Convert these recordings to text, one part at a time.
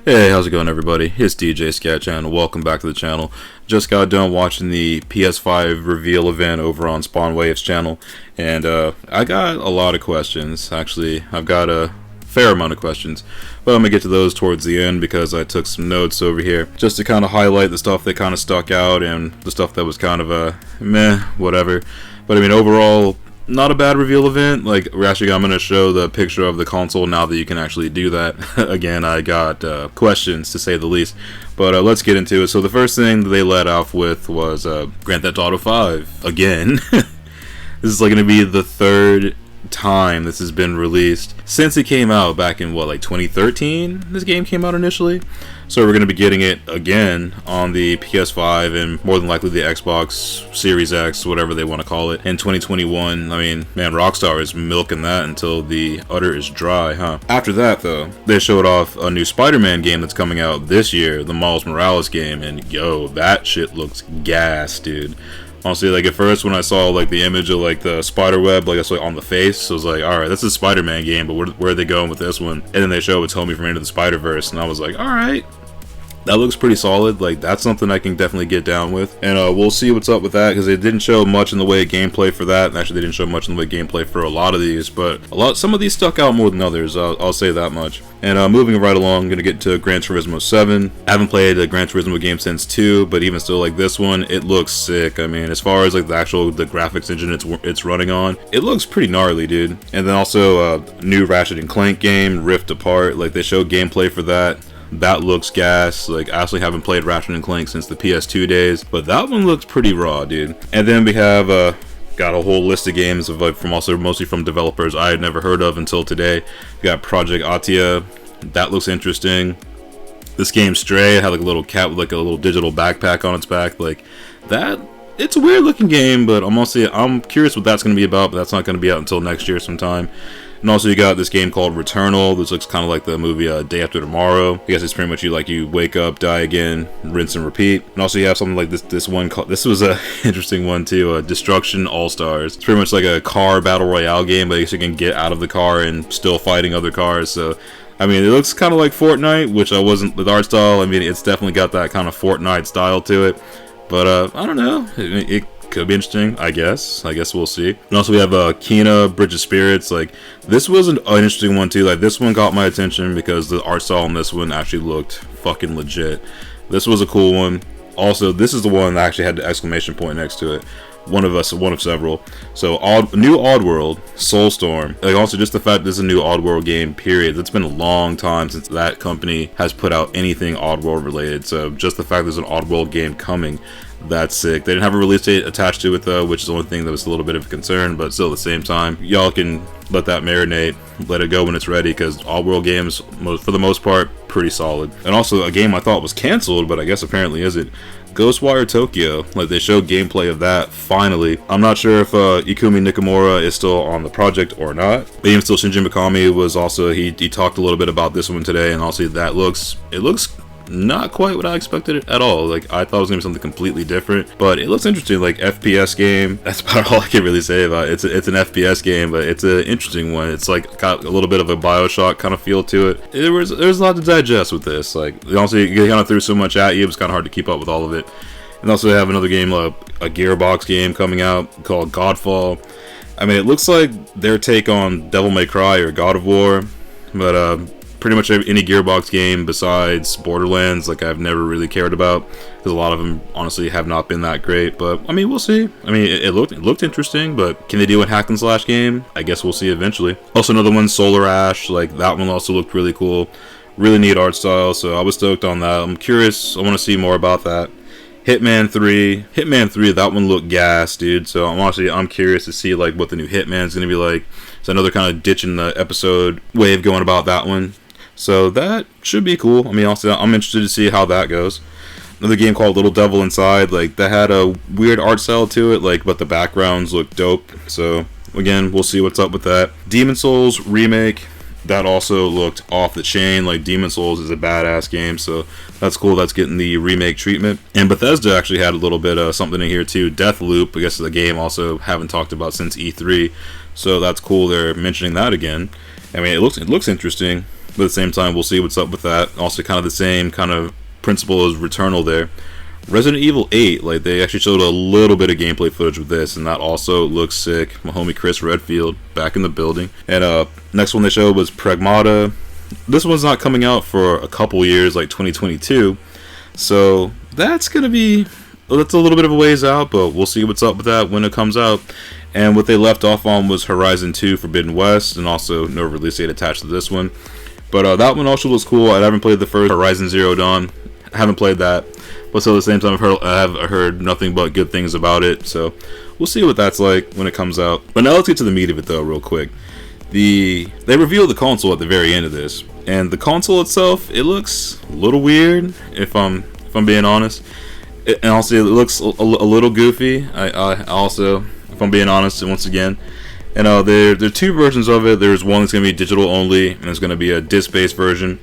Hey, how's it going, everybody? It's DJ Sketch, and welcome back to the channel. Just got done watching the PS5 reveal event over on Spawn Waves channel, and I got a lot of questions. Actually, I've got a fair amount of questions, but I'm gonna get to those towards the end because I took some notes over here just to kind of highlight the stuff that kind of stuck out and the stuff that was kind of a meh, whatever. But I mean, overall, not a bad reveal event. Like, I'm going to show the picture of the console now that you can actually do that. Again, I got questions, to say the least. But let's get into it. So the first thing that they led off with was Grand Theft Auto 5. Again. This is like going to be the third time this has been released since it came out back in, what, like 2013? This game came out initially. So we're going to be getting it again on the PS5 and more than likely the Xbox Series X, whatever they want to call it, in 2021. I mean, man, Rockstar is milking that until the udder is dry, huh? After that, though, they showed off a new Spider-Man game that's coming out this year, the Miles Morales game, and yo, that shit looks gas, dude. Honestly, like, at first when I saw like the image of like the spider web, like, I saw on the face, I was like, alright, that's a Spider-Man game, but where are they going with this one? And then they show it's Homie from Into the Spider-Verse, and I was like, alright, that looks pretty solid. Like, that's something I can definitely get down with, and we'll see what's up with that, because they didn't show much in the way of gameplay for that, and actually they didn't show much in the way of gameplay for a lot of these, but some of these stuck out more than others, I'll say that much. And moving right along, I'm going to get to Gran Turismo 7. I haven't played a Gran Turismo game since 2, but even still, like, this one, it looks sick. I mean, as far as like the graphics engine it's running on, it looks pretty gnarly, dude. And then also new Ratchet and Clank game, Rift Apart. Like, they showed gameplay for that. That looks gas. Like, I actually haven't played Ratchet and Clank since the PS2 days, but that one looks pretty raw, dude. And then we have got a whole list of games of like mostly from developers I had never heard of until today. We got Project Atia. That looks interesting. This game Stray had like a little cat with like a little digital backpack on its back. Like, that, it's a weird looking game, but I'm curious what that's going to be about, but that's not going to be out until next year sometime. And also you got this game called Returnal. This looks kind of like the movie Day After Tomorrow. I guess it's pretty much you wake up, die again, rinse and repeat. And also you have something like this one called, this was a interesting one too, Destruction All Stars. It's pretty much like a car battle royale game, but I guess you can get out of the car and still fighting other cars. So I mean, it looks kind of like Fortnite, which I wasn't with art style. I mean, it's definitely got that kind of Fortnite style to it. But I don't know. It could be interesting, I guess. We'll see. And also we have Kina, Bridge of Spirits. Like, this was an interesting one too. Like, this one got my attention because the art style on this one actually looked fucking legit. This was a cool one. Also, this is the one that actually had the exclamation point next to it. One of several. So, new Oddworld, Soulstorm. Like, also just the fact this is a new Oddworld game, period. It's been a long time since that company has put out anything Oddworld related. So, just the fact there's an Oddworld game coming, that's sick. They didn't have a release date attached to it though, which is the only thing that was a little bit of a concern, but still at the same time, y'all can let that marinate, let it go when it's ready, because Oddworld games, for the most part, pretty solid. And also a game I thought was canceled, but I guess apparently isn't. Ghostwire Tokyo. Like, they showed gameplay of that finally. I'm not sure if Ikumi Nakamura is still on the project or not, but even still, Shinji Mikami was also, he talked a little bit about this one today, and also it looks not quite what I expected at all. Like, I thought it was gonna be something completely different, but it looks interesting. Like, FPS game, that's about all I can really say about it. It's an FPS game, but it's an interesting one. It's like got a little bit of a Bioshock kind of feel to it. There's a lot to digest with this. Like, honestly, you kind of threw so much at you, it was kind of hard to keep up with all of it. And also they have another game, a Gearbox game coming out called Godfall. I mean, it looks like their take on Devil May Cry or God of War, but pretty much any Gearbox game besides Borderlands, like, I've never really cared about, because a lot of them honestly have not been that great. But I mean, we'll see. I mean, it looked interesting, but can they do a hack and slash game? I guess we'll see eventually. Also another one, Solar Ash. Like, that one also looked really cool, really neat art style, so I was stoked on that. I'm curious, I want to see more about that. Hitman 3, that one looked gas, dude. So I'm curious to see like what the new Hitman's gonna be like. It's another kind of ditch in the episode way of going about that one. So that should be cool. I mean, also, I'm interested to see how that goes. Another game called Little Devil Inside, like, that had a weird art style to it, like, but the backgrounds look dope. So again, we'll see what's up with that. Demon Souls remake, that also looked off the chain. Like, Demon Souls is a badass game, so that's cool. That's getting the remake treatment. And Bethesda actually had a little bit of something in here too. Deathloop, I guess, is a game also haven't talked about since E3, so that's cool. They're mentioning that again. I mean, it looks interesting. But at the same time, we'll see what's up with that. Also, kind of the same kind of principle as Returnal there. Resident Evil 8, like they actually showed a little bit of gameplay footage with this, and that also looks sick. My homie Chris Redfield back in the building. And next one they showed was Pragmata. This one's not coming out for a couple years, like 2022. So that's a little bit of a ways out, but we'll see what's up with that when it comes out. And what they left off on was Horizon 2 Forbidden West, and also no release date attached to this one. But that one also looks cool. I haven't played the first Horizon Zero Dawn. I haven't played that. But still at the same time, I've heard nothing but good things about it. So we'll see what that's like when it comes out. But now let's get to the meat of it though real quick. They revealed the console at the very end of this. And the console itself, it looks a little weird, if I'm being honest. And also it looks a little goofy. I also, if I'm being honest, and once again. And there are two versions of it. There's one that's going to be digital only, and there's going to be a disc-based version.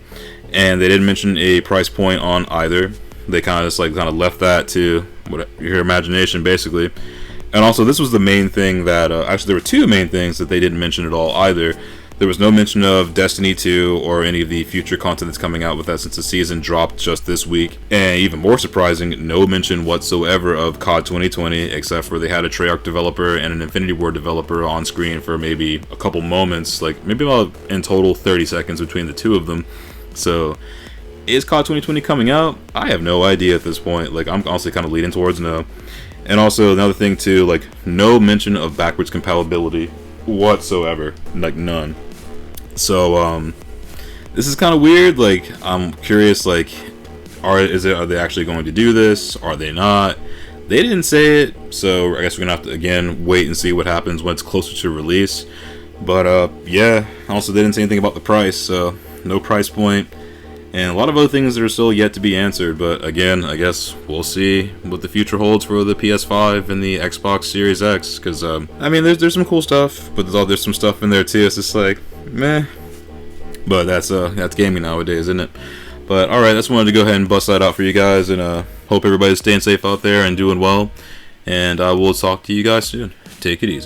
And they didn't mention a price point on either. They kind of left that to your imagination, basically. And also, this was the main thing that actually there were two main things that they didn't mention at all either. There was no mention of Destiny 2 or any of the future content that's coming out with that since the season dropped just this week. And even more surprising, no mention whatsoever of COD 2020, except for they had a Treyarch developer and an Infinity Ward developer on screen for maybe a couple moments, like maybe about in total 30 seconds between the two of them. So, is COD 2020 coming out? I have no idea at this point. Like, I'm honestly kind of leaning towards no. And also, another thing too, like, no mention of backwards compatibility whatsoever. Like, none. So, this is kind of weird. Like, I'm curious, like, are they actually going to do this? Are they not? They didn't say it, so I guess we're gonna have to, again, wait and see what happens when it's closer to release. But, yeah, also they didn't say anything about the price, so no price point. And a lot of other things that are still yet to be answered, but again, I guess we'll see what the future holds for the PS5 and the Xbox Series X, because, I mean, there's some cool stuff, but there's some stuff in there too, it's just like, meh. But that's gaming nowadays, isn't it? But, alright, I just wanted to go ahead and bust that out for you guys, and hope everybody's staying safe out there and doing well, and I will talk to you guys soon. Take it easy.